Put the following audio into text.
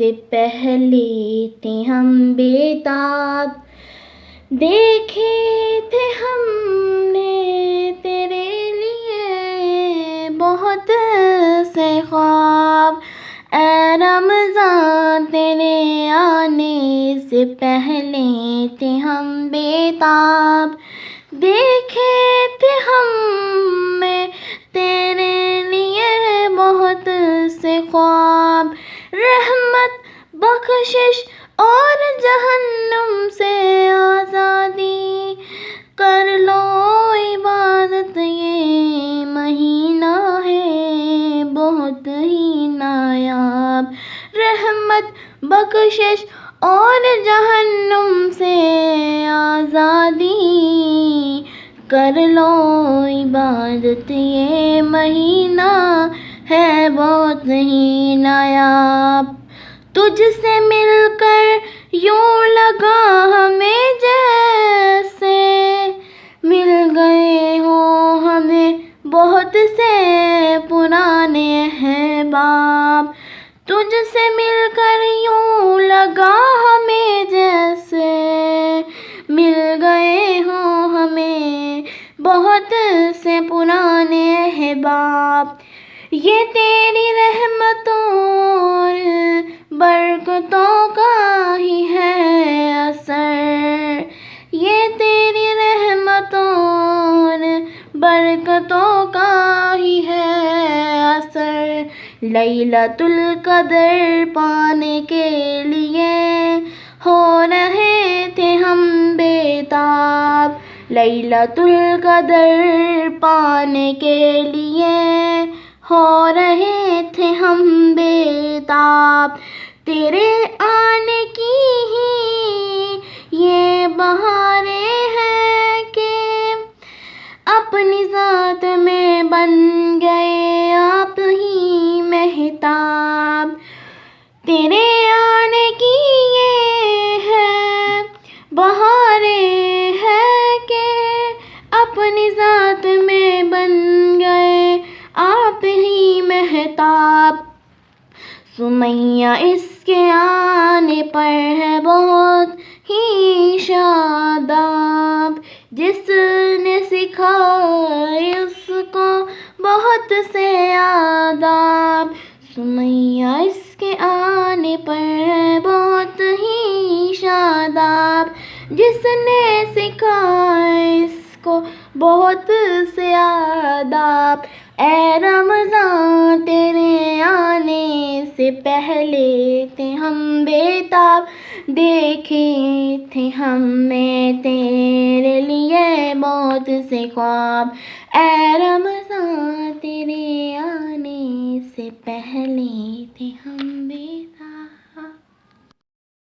سے پہلے تھے ہم بےتاب، دیکھے تھے ہم نے تیرے لیے بہت سے خواب، اے رمضان تیرے آنے سے پہلے تھے ہم بےتاب، دیکھے تھے ہم نے تیرے لیے بہت سے خواب، رحمت بخشش اور جہنم سے آزادی، کر لو عبادت یہ مہینہ ہے بہت ہی نایاب، رحمت بخشش اور جہنم سے آزادی، کر لو عبادت یہ مہینہ ہے بہت ہی نایاب، تجھ سے مل کر یوں لگا ہمیں جیسے مل گئے ہوں ہمیں بہت سے پرانے احباب، تجھ سے مل کر یوں لگا ہمیں جیسے مل گئے ہوں ہمیں بہت سے پرانے احباب، یہ تیری رحمتوں اور برکتوں کا ہی ہے اثر، یہ تیری رحمتوں اور برکتوں کا ہی ہے اثر، لیلۃ القدر پانے کے لیے ہو رہے تھے ہم بےتاب، لیلۃ القدر پانے کے لیے ہو رہے تھے ہم بےتاب، تیرے آنے کی ہی یہ بہاریں ہیں کہ اپنی ذات میں بن گئے آپ ہی مہتاب، تیرے آنے کی یہ ہے بہاریں ہیں کہ اپنی ذات میں بن گئے آپ ہی مہتاب، سمیہ اس کے آنے پر ہے بہت ہی شاداب، جس نے سکھائے اس کو بہت سے آداب، سمیہ اس کے آنے پر ہے بہت ہی شاداب، جس نے سکھائے اس کو بہت سے آداب، اے رمضان تیرے آنے سے پہلے تھے ہم بےتاب، دیکھے تھے ہم نے تیرے لیے بہت سے خواب، اے رمضان تیرے آنے سے پہلے تھے ہم